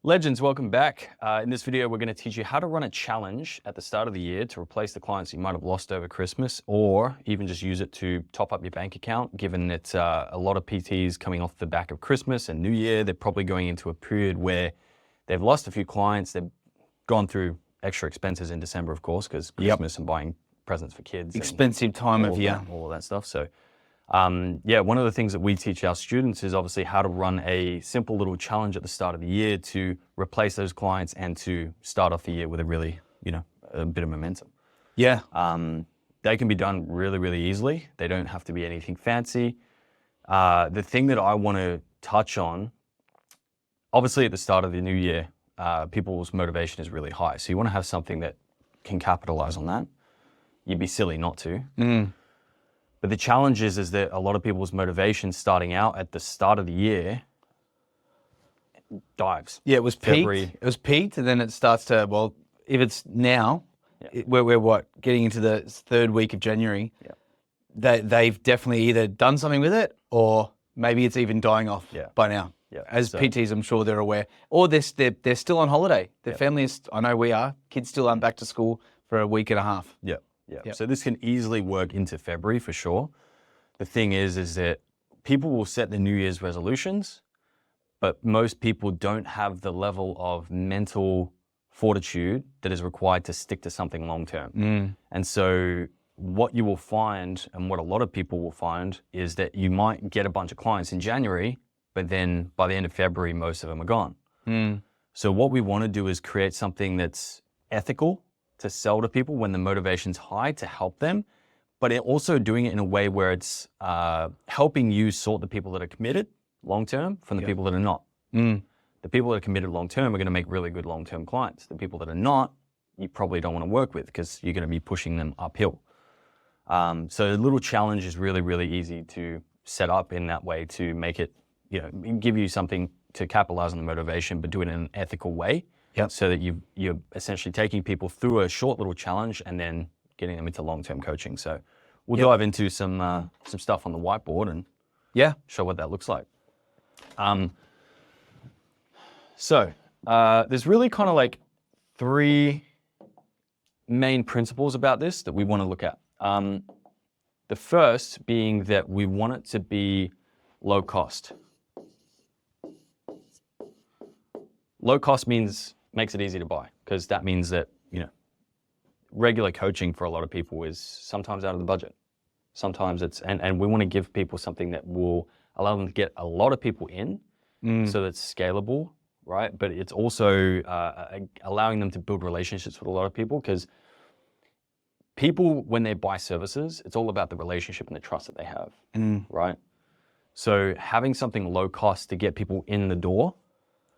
Legends, welcome back. In this video, we're going to teach you how to run a challenge at the start of the year to replace the clients you might have lost over Christmas, or even just use it to top up your bank account, given that a lot of PTs coming off the back of Christmas and New Year, they're probably going into a period where they've lost a few clients, they've gone through extra expenses in December, of course, because Christmas and buying presents for kids. Expensive time of year. All of that stuff. So one of the things that we teach our students is obviously how to run a simple little challenge at the start of the year to replace those clients and to start off the year with a really, a bit of momentum. Yeah. They can be done really, really easily. They don't have to be anything fancy. The thing that I want to touch on, obviously at the start of the new year, people's motivation is really high. So you want to have something that can capitalize on that. You'd be silly not to. But the challenge is that a lot of people's motivation starting out at the start of the year dives. Yeah, it was peaked. It was peaked, and then it starts to, well, if it's now, we're getting into the third week of January, they've definitely either done something with it, or maybe it's even dying off by now. Yeah. As PTs, I'm sure they're aware. Or they're still on holiday. Their families, I know we are, kids still aren't back to school for a week and a half. Yeah. So this can easily work into February for sure. The thing is that people will set the New Year's resolutions, but most people don't have the level of mental fortitude that is required to stick to something long term. And so what you will find, and what a lot of people will find, is that you might get a bunch of clients in January, but then by the end of February, most of them are gone. So what we want to do is create something that's ethical to sell to people when the motivation's high, to help them, but also doing it in a way where it's helping you sort the people that are committed long-term from the people that are not. The people that are committed long-term are going to make really good long-term clients. The people that are not, you probably don't want to work with because you're going to be pushing them uphill. So a little challenge is really, really easy to set up in that way to make it, give you something to capitalize on the motivation, but do it in an ethical way. So that you're essentially taking people through a short little challenge and then getting them into long-term coaching. So we'll dive into some stuff on the whiteboard and show what that looks like. There's really kind of like three main principles about this that we want to look at. The first being that we want it to be low cost. Low cost makes it easy to buy, because that means that, regular coaching for a lot of people is sometimes out of the budget. Sometimes and we want to give people something that will allow them to get a lot of people in, so that's scalable, right? But it's also allowing them to build relationships with a lot of people, because people, when they buy services, it's all about the relationship and the trust that they have, right? So having something low cost to get people in the door,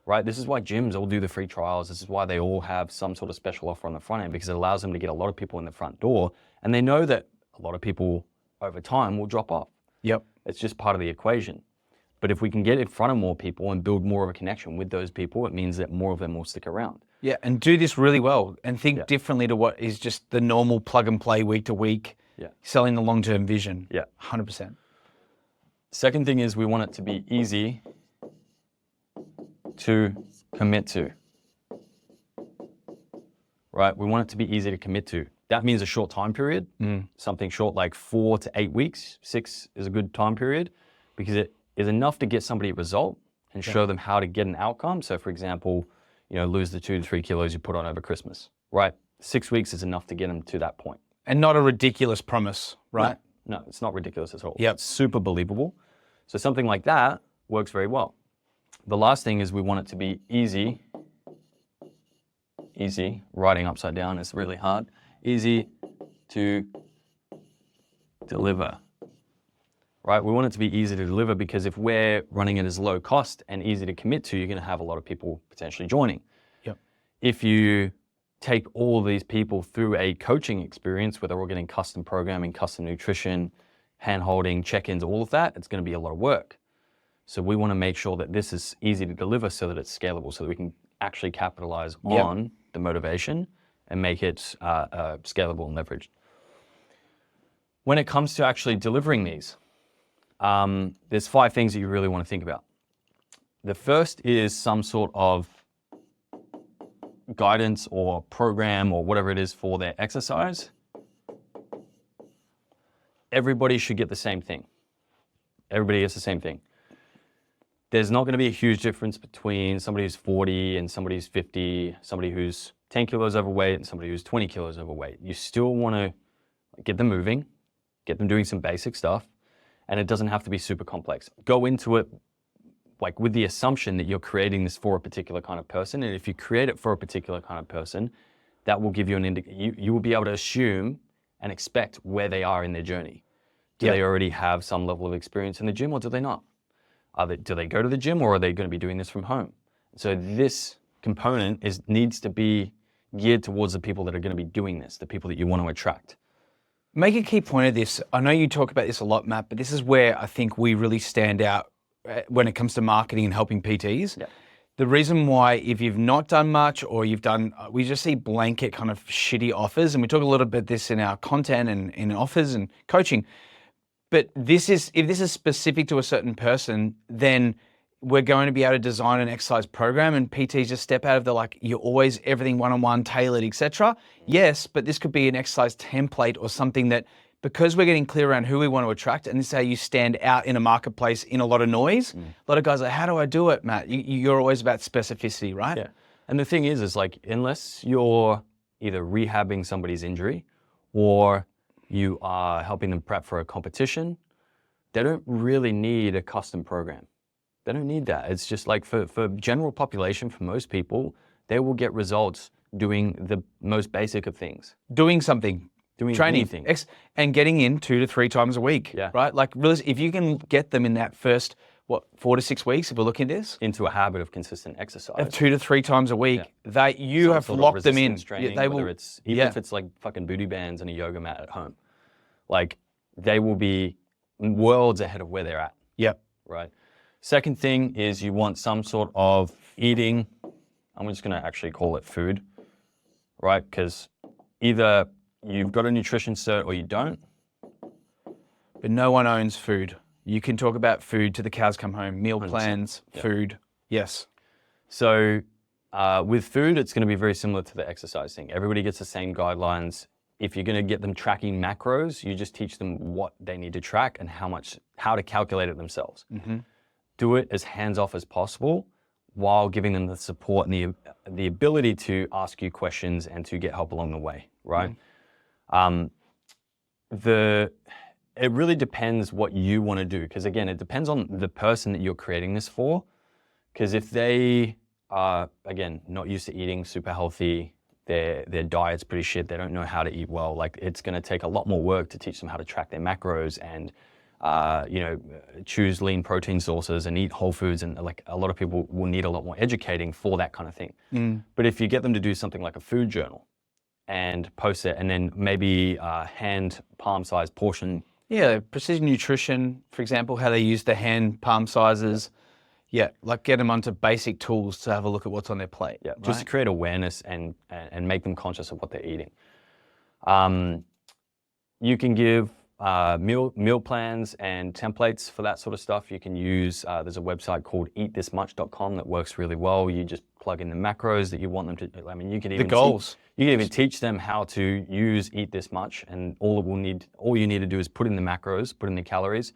right? This is why gyms all do the free trials. This is why they all have some sort of special offer on the front end, because it allows them to get a lot of people in the front door. And they know that a lot of people over time will drop off. It's just part of the equation. But if we can get in front of more people and build more of a connection with those people, it means that more of them will stick around. Yeah, and do this really well and think differently to what is just the normal plug and play week to week, selling the long-term vision. 100%. Second thing is we want it to be easy to commit to, right? We want it to be easy to commit to. That means a short time period, something short like 4 to 8 weeks. 6 is a good time period, because it is enough to get somebody a result and show them how to get an outcome. So for example, lose the 2 to 3 kilos you put on over Christmas, right? 6 weeks is enough to get them to that point. And not a ridiculous promise, right? No, it's not ridiculous at all. It's super believable. So something like that works very well. The last thing is we want it to be easy. Writing upside down is really hard. Easy to deliver, right? We want it to be easy to deliver, because if we're running it as low cost and easy to commit to, you're going to have a lot of people potentially joining. If you take all of these people through a coaching experience where they're all getting custom programming, custom nutrition, hand-holding, check-ins, all of that, it's going to be a lot of work. So we want to make sure that this is easy to deliver so that it's scalable, so that we can actually capitalize on the motivation and make it scalable and leveraged. When it comes to actually delivering these, there's 5 things that you really want to think about. The first is some sort of guidance or program or whatever it is for their exercise, everybody should get the same thing. Everybody gets the same thing. There's not going to be a huge difference between somebody who's 40 and somebody who's 50, somebody who's 10 kilos overweight and somebody who's 20 kilos overweight. You still want to get them moving, get them doing some basic stuff, and it doesn't have to be super complex. Go into it like with the assumption that you're creating this for a particular kind of person, and if you create it for a particular kind of person, that will give you you will be able to assume and expect where they are in their journey. Do they already have some level of experience in the gym, or do they not? Do they go to the gym, or are they going to be doing this from home? So this component needs to be geared towards the people that are going to be doing this, the people that you want to attract. Make a key point of this. I know you talk about this a lot, Matt, but this is where I think we really stand out when it comes to marketing and helping PTs. Yeah. The reason why, if you've not done much or you've done, we just see blanket kind of shitty offers, and we talk a little bit this in our content and in offers and coaching. But if this is specific to a certain person, then we're going to be able to design an exercise program, and PTs just step out of the you're always everything one-on-one, tailored, etc. Yes, but this could be an exercise template or something that, because we're getting clear around who we want to attract, and this is how you stand out in a marketplace in a lot of noise. A lot of guys are like, how do I do it, Matt? You're always about specificity, right? Yeah. And the thing is unless you're either rehabbing somebody's injury or you are helping them prep for a competition, they don't really need a custom program. They don't need that. It's just like for general population, for most people, they will get results doing the most basic of things. Doing something. Doing training, anything. And getting in 2 to 3 times a week, right? Like, really, if you can get them in that first, 4 to 6 weeks, if we're looking at this? Into a habit of consistent exercise. Of 2 to 3 times a week, you have locked them in. Training, they will, even if it's like fucking booty bands and a yoga mat at home, like they will be worlds ahead of where they're at. Yep. Right. Second thing is you want some sort of eating. I'm just going to actually call it food, right? Because either you've got a nutrition cert or you don't. But no one owns food. You can talk about food to the cows come home, meal 100%. plans, food. Yes. So with food, it's going to be very similar to the exercise thing. Everybody gets the same guidelines. If you're going to get them tracking macros, you just teach them what they need to track and how to calculate it themselves. Mm-hmm. Do it as hands-off as possible while giving them the support and the ability to ask you questions and to get help along the way, right? Mm-hmm. It really depends what you want to do, because again, it depends on the person that you're creating this for. Because if they are, again, not used to eating super healthy, their diet's pretty shit, they don't know how to eat well, like it's going to take a lot more work to teach them how to track their macros and choose lean protein sources and eat whole foods, and like a lot of people will need a lot more educating for that kind of thing. But if you get them to do something like a food journal and post it, and then maybe hand palm-sized portion. Yeah, precision nutrition, for example, how they use the hand palm sizes. Yeah, like get them onto basic tools to have a look at what's on their plate. Yeah, right? just to create awareness and make them conscious of what they're eating. You can give meal plans and templates for that sort of stuff. You can use, there's a website called eatthismuch.com that works really well. You just plug in the macros that you want them to, I mean, you can even the goals. You can even teach them how to use Eat This Much, and all you need to do is put in the macros, put in the calories.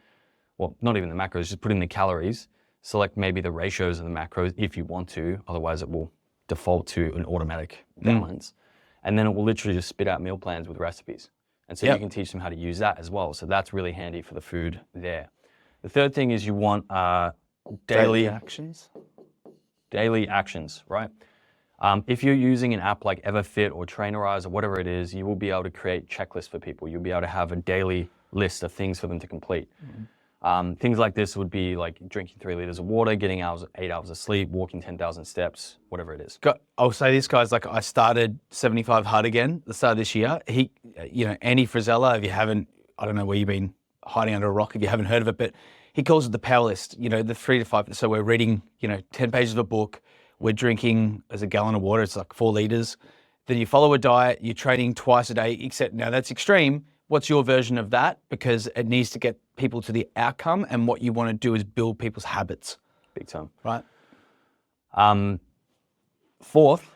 Well, not even the macros, just put in the calories. Select maybe the ratios of the macros if you want to, otherwise it will default to an automatic balance. And then it will literally just spit out meal plans with recipes. And so you can teach them how to use that as well. So that's really handy for the food there. The third thing is you want daily actions. Daily actions, right? If you're using an app like EverFit or Trainerize or whatever it is, you will be able to create checklists for people. You'll be able to have a daily list of things for them to complete. Things like this would be like drinking 3 liters of water, getting 8 hours of sleep, walking 10,000 steps, whatever it is. I'll say this, guys, like I started 75 Hard again at the start of this year. Andy Frisella, if you haven't, I don't know where you've been hiding under a rock if you haven't heard of it, but he calls it the power list, the 3 to 5. So we're reading, 10 pages of a book. We're drinking as a gallon of water. It's like 4 liters. Then you follow a diet. You're training twice a day, except now that's extreme. What's your version of that? Because it needs to get people to the outcome, and what you want to do is build people's habits. Big time. Right. Fourth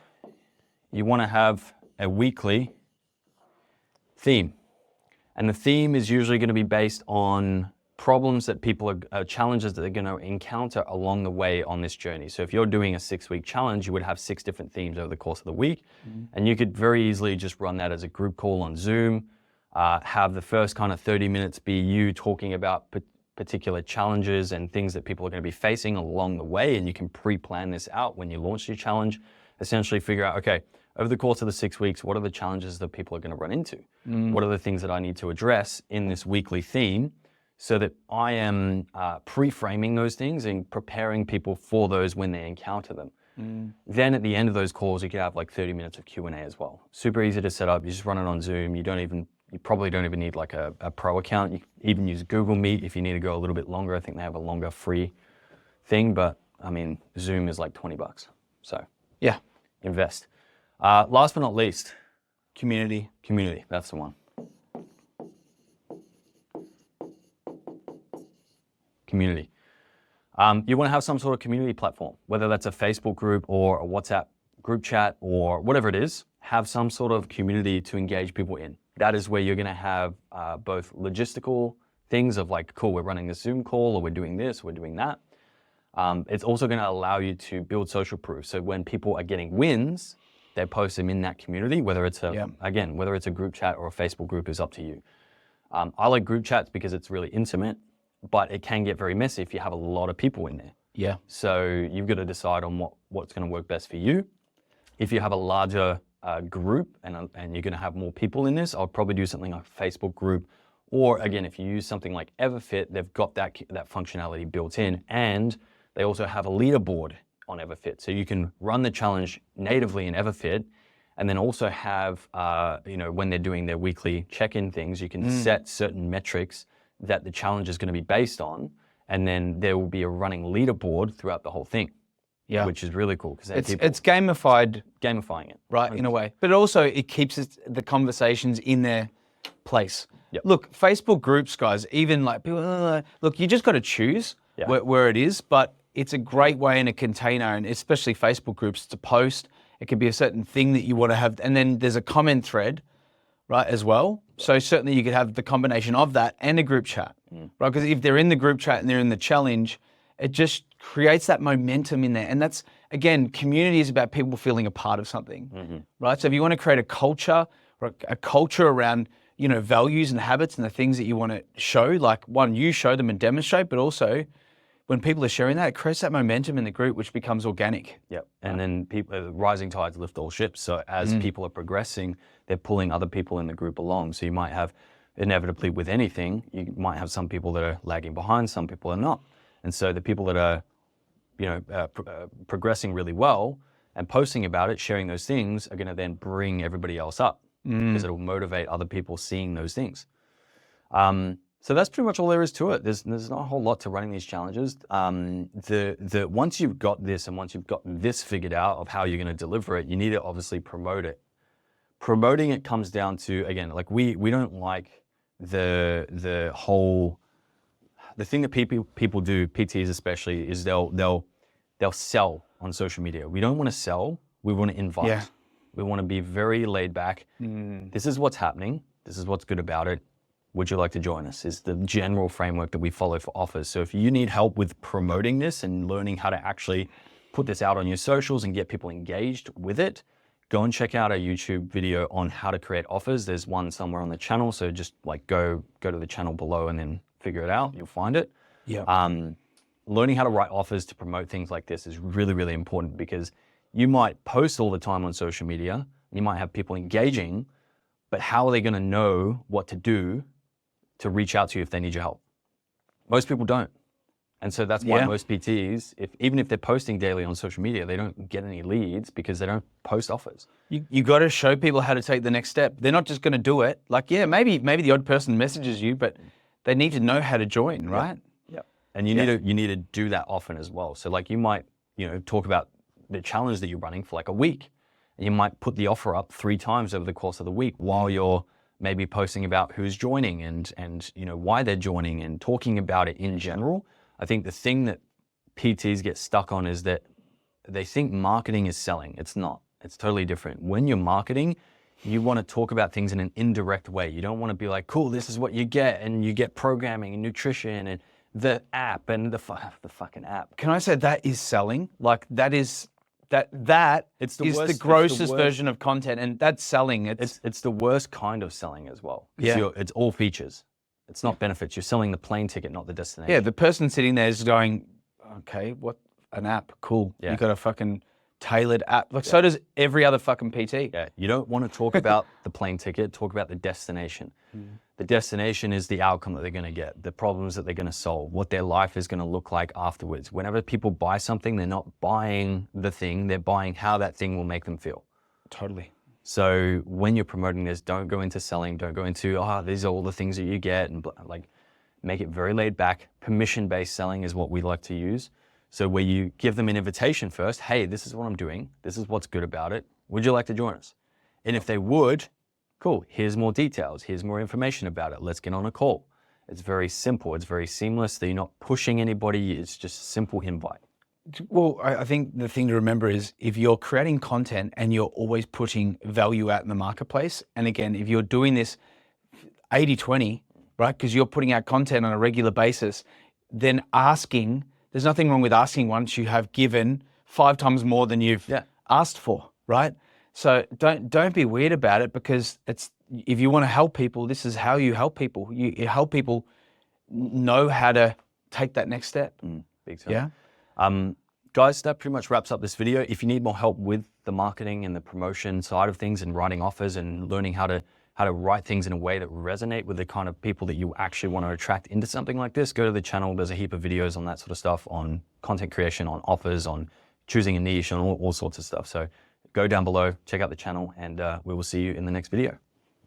you want to have a weekly theme. And the theme is usually going to be based on problems that people are, challenges that they're going to encounter along the way on this journey. So if you're doing a 6-week challenge, you would have 6 different themes over the course of the week. And you could very easily just run that as a group call on Zoom, have the first kind of 30 minutes be you talking about particular challenges and things that people are going to be facing along the way. And you can pre-plan this out when you launch your challenge, essentially figure out, okay, over the course of the 6 weeks, what are the challenges that people are going to run into? What are the things that I need to address in this weekly theme so that I am pre-framing those things and preparing people for those when they encounter them. Then at the end of those calls, you could have like 30 minutes of Q&A as well. Super easy to set up. You just run it on Zoom. You probably don't even need like a pro account. You can even use Google Meet if you need to go a little bit longer. I think they have a longer free thing, but I mean, Zoom is like $20. So Yeah. invest. Last but not least, Community. community. That's the one. Community. You want to have some sort of community platform, whether that's a Facebook group or a WhatsApp group chat or whatever it is, have some sort of community to engage people in. That is where you're going to have both logistical things of like, cool, we're running this Zoom call or we're doing this, we're doing that. It's also going to allow you to build social proof. So when people are getting wins, they post them in that community, whether it's whether it's a group chat or a Facebook group is up to you. I like group chats because it's really intimate, but it can get very messy if you have a lot of people in there. Yeah. So you've got to decide on what's going to work best for you. If you have a larger group and you're going to have more people in this, I'll probably do something like a Facebook group. Or again, if you use something like Everfit, they've got that functionality built in, and they also have a leaderboard on Everfit. So you can run the challenge natively in Everfit, and then also have, when they're doing their weekly check-in things, you can set certain metrics that the challenge is going to be based on, and then there will be a running leaderboard throughout the whole thing. Yeah. Which is really cool because It's gamified, gamifying it. right, in a way. But also it keeps the conversations in their place. Yep. Look, Facebook groups, guys, even like people, look, you just got to choose where it is, but it's a great way in a container, and especially Facebook groups, to post. It could be a certain thing that you want to have, and then there's a comment thread, right, as well. So certainly you could have the combination of that and a group chat, right? Because if they're in the group chat and they're in the challenge, it just creates that momentum in there. And that's, again, community is about people feeling a part of something, right? So if you want to create a culture around, values and habits and the things that you want to show, like one, you show them and demonstrate, but also when people are sharing that, it creates that momentum in the group, which becomes organic. Yep. And then rising tides lift all ships. So as people are progressing, they're pulling other people in the group along. So you might have, inevitably with anything, you might have some people that are lagging behind, some people are not. And so the people that are, progressing really well and posting about it, sharing those things, are going to then bring everybody else up because it'll motivate other people seeing those things. So that's pretty much all there is to it. There's not a whole lot to running these challenges. Once you've got this and once you've got this figured out of how you're going to deliver it, you need to obviously promote it. Promoting it comes down to, again, like we don't like the thing that people do, PTs especially, is they'll sell on social media. We don't want to sell. We want to invite. Yeah. We want to be very laid back. This is what's happening. This is what's good about it. Would you like to join us? Is the general framework that we follow for offers. So if you need help with promoting this and learning how to actually put this out on your socials and get people engaged with it, go and check out our YouTube video on how to create offers. There's one somewhere on the channel. So just like go to the channel below and then figure it out. You'll find it. Yeah. Learning how to write offers to promote things like this is really, really important, because you might post all the time on social media. You might have people engaging, but how are they going to know what to do to reach out to you if they need your help? Most people don't. And so that's why most PTs, even if they're posting daily on social media, they don't get any leads because they don't post offers. You got to show people how to take the next step. They're not just going to do it. Like, maybe the odd person messages you, but they need to know how to join, right? Yep. And you need to do that often as well. So like you might, talk about the challenge that you're running for like a week, and you might put the offer up 3 times over the course of the week while you're maybe posting about who's joining and why they're joining and talking about it in general. I think the thing that PTs get stuck on is that they think marketing is selling. It's not. It's totally different. When you're marketing, you want to talk about things in an indirect way. You don't want to be like, cool, this is what you get, and you get programming and nutrition and the app and the fucking app. Can I say that is selling? Like that is It's the is worst- the it's the grossest worst. version of content, and that's selling. It's the worst kind of selling as well. Yeah. It's all features. It's not benefits. You're selling the plane ticket, not the destination. yeah, the person sitting there is going, okay, what an app, cool. Yeah. You got a fucking tailored app. Like so does every other fucking PT. Yeah, you don't want to talk about the plane ticket, talk about the destination. The destination is the outcome that they're going to get, the problems that they're going to solve, what their life is going to look like afterwards. Whenever people buy something, they're not buying the thing, they're buying how that thing will make them feel. Totally. So when you're promoting this, don't go into selling, don't go into, these are all the things that you get, and like make it very laid back. Permission-based selling is what we like to use. So where you give them an invitation first, hey, this is what I'm doing, this is what's good about it, would you like to join us? And if they would, cool, here's more details, here's more information about it, let's get on a call. It's very simple, it's very seamless, that you're not pushing anybody, it's just a simple invite. Well, I think the thing to remember is if you're creating content and you're always putting value out in the marketplace, and again, if you're doing this 80-20, right, because you're putting out content on a regular basis, then there's nothing wrong with asking once you have given 5 times more than you've asked for, right? So don't be weird about it, because if you want to help people, this is how you help people. You help people know how to take that next step. Big time. Yeah. Guys, that pretty much wraps up this video. If you need more help with the marketing and the promotion side of things and writing offers and learning how to write things in a way that resonate with the kind of people that you actually want to attract into something like this, go to the channel. There's a heap of videos on that sort of stuff, on content creation, on offers, on choosing a niche, on all sorts of stuff. So go down below, check out the channel, and we will see you in the next video.